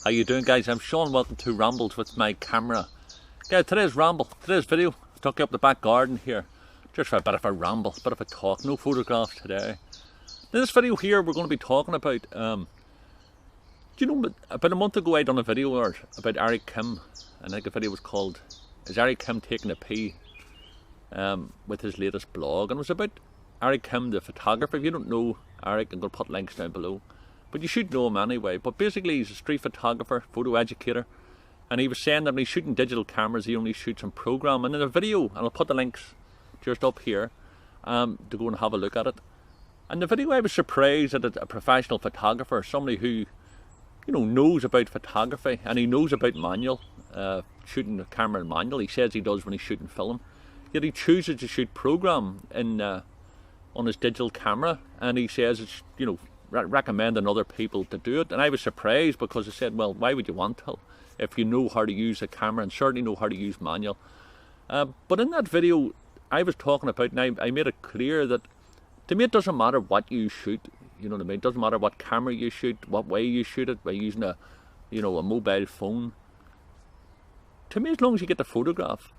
How you doing, guys? I'm Sean. Welcome to Rambles with my camera. Guys, today's video, I took you up the back garden here, just for a bit of a ramble, a bit of a talk. No photographs today. In this video here, we're going to be talking about, do you know, about a month ago I done a video about Eric Kim. I think the video was called, Is Eric Kim Taking a Pee? With his latest blog. And it was about Eric Kim, the photographer. If you don't know Eric, I'm going to put links down below. But you should know him anyway. But basically he's a street photographer, photo educator. And he was saying that when he's shooting digital cameras, he only shoots in program. And in a video, and I'll put the links just up here to go and have a look at it. And the video, I was surprised that a professional photographer, somebody who, you know, knows about photography and he knows about manual, shooting the camera in manual. He says he does when he's shooting film. Yet he chooses to shoot program in on his digital camera, and he says it's, you know, recommending other people to do it. And I was surprised because I said, well, why would you want to if you know how to use a camera and certainly know how to use manual? But in that video I was talking about, and I made it clear that to me it doesn't matter what you shoot, you know what I mean? It doesn't matter what camera you shoot, what way you shoot it, by using a mobile phone. To me, as long as you get the photograph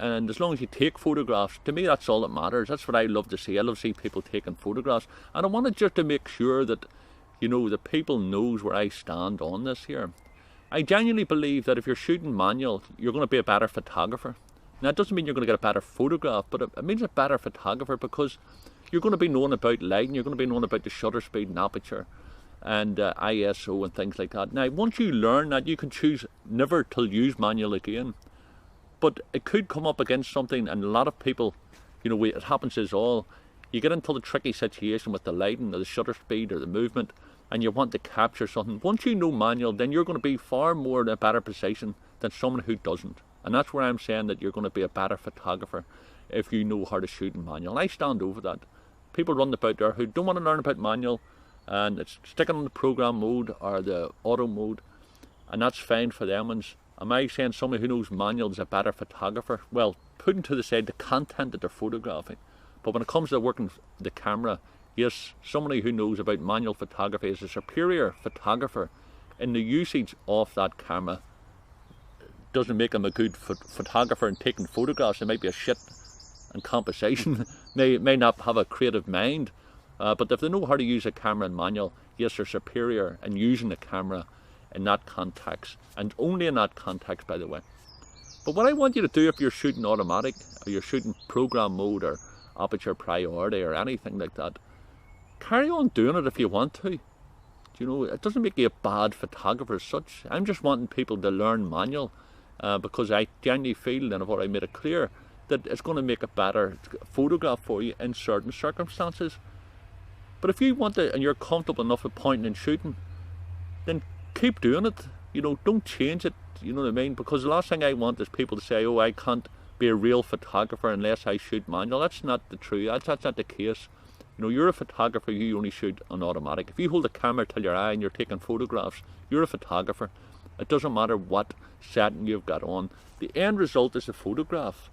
and as long as you take photographs, to me that's all that matters. That's what I love to see. I love to see people taking photographs, and I wanted just to make sure that, you know, the people knows where I stand on this here. I genuinely believe that if you're shooting manual, you're going to be a better photographer. Now, it doesn't mean you're going to get a better photograph, but it means a better photographer, because you're going to be knowing about lighting, you're going to be knowing about the shutter speed and aperture and ISO and things like that. Now, once you learn that, you can choose never to use manual again. But it could come up against something, and a lot of people, you know, it happens is all, you get into the tricky situation with the lighting or the shutter speed or the movement, and you want to capture something. Once you know manual, then you're going to be far more in a better position than someone who doesn't. And that's where I'm saying that you're going to be a better photographer if you know how to shoot in manual. I stand over that. People run about there who don't want to learn about manual, and it's sticking on the program mode or the auto mode, and that's fine for them. And am I saying somebody who knows manual is a better photographer? Well, putting to the side the content that they're photographing. But when it comes to working the camera, yes, somebody who knows about manual photography is a superior photographer in the usage of that camera. Doesn't make him a good photographer in taking photographs. It might be a shit in composition, may not have a creative mind. But if they know how to use a camera in manual, yes, they're superior in using the camera in that context, and only in that context, by the way. But what I want you to do, if you're shooting automatic or you're shooting program mode or aperture priority or anything like that, carry on doing it if you want to. You know, it doesn't make you a bad photographer as such. I'm just wanting people to learn manual because I genuinely feel, and I've already made it clear, that it's going to make a better photograph for you in certain circumstances. But if you want to, and you're comfortable enough with pointing and shooting, then keep doing it. You know, don't change it. You know what I mean? Because the last thing I want is people to say, oh, I can't be a real photographer unless I shoot manual. That's not the truth. That's not the case. You know, you're a photographer, you only shoot on automatic. If you hold a camera till your eye and you're taking photographs, you're a photographer. It doesn't matter what setting you've got on. The end result is a photograph.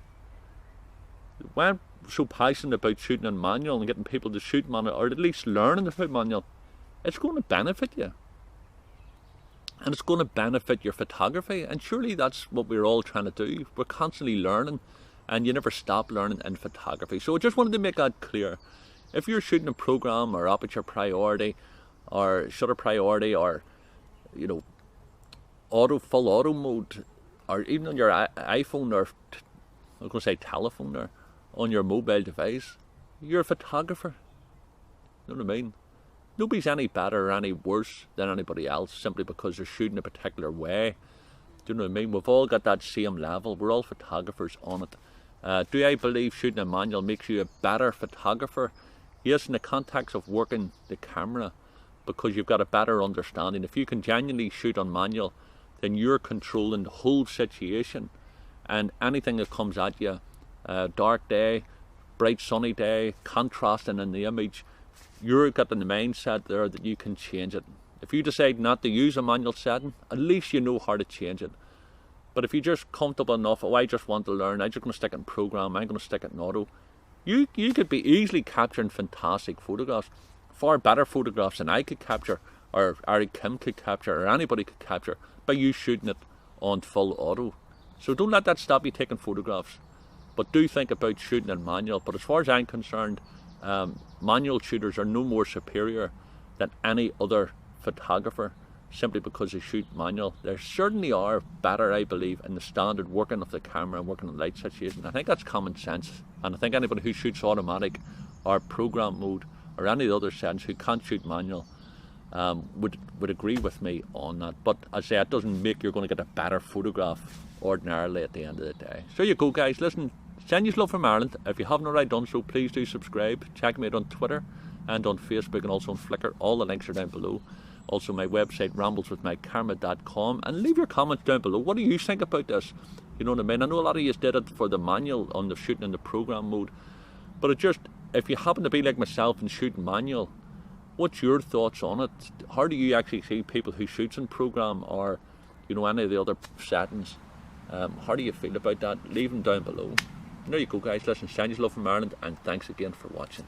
When I'm so passionate about shooting in manual and getting people to shoot manual, or at least learning about manual, it's going to benefit you. And it's going to benefit your photography, and surely that's what we're all trying to do. We're constantly learning, and you never stop learning in photography. So I just wanted to make that clear. If you're shooting a program or aperture priority or shutter priority, or, you know, full auto mode, or even on your iPhone, or I was going to say telephone, or on your mobile device, you're a photographer. You know what I mean? Nobody's any better or any worse than anybody else simply because they're shooting a particular way. Do you know what I mean? We've all got that same level. We're all photographers on it. Do I believe shooting a manual makes you a better photographer? Yes, in the context of working the camera, because you've got a better understanding. If you can genuinely shoot on manual, then you're controlling the whole situation, and anything that comes at you, dark day, bright sunny day, contrasting in the image, you're got in the mindset there that you can change it. If you decide not to use a manual setting, at least you know how to change it. But if you're just comfortable enough, oh, I just want to learn, I'm just going to stick it in program, I'm going to stick it in auto, you could be easily capturing fantastic photographs, far better photographs than I could capture, or Eric Kim could capture, or anybody could capture, by you shooting it on full auto. So don't let that stop you taking photographs, but do think about shooting in manual. But as far as I'm concerned, manual shooters are no more superior than any other photographer simply because they shoot manual. They certainly are better, I believe, in the standard working of the camera and working in light situation. I think that's common sense, and I think anybody who shoots automatic or program mode or any other settings who can't shoot manual would agree with me on that. But as I say, it doesn't make you're going to get a better photograph ordinarily at the end of the day. So there you go, guys. Listen, send you love from Ireland. If you haven't already done so, please do subscribe. Check me out on Twitter and on Facebook and also on Flickr. All the links are down below. Also my website, rambleswithmycamera.com, and leave your comments down below. What do you think about this? You know what I mean? I know a lot of you did it for the manual on the shooting in the program mode, but it just, if you happen to be like myself and shooting manual, what's your thoughts on it? How do you actually see people who shoots in program or, you know, any of the other settings? How do you feel about that? Leave them down below. And there you go, guys. Listen, send you love from Ireland, and thanks again for watching.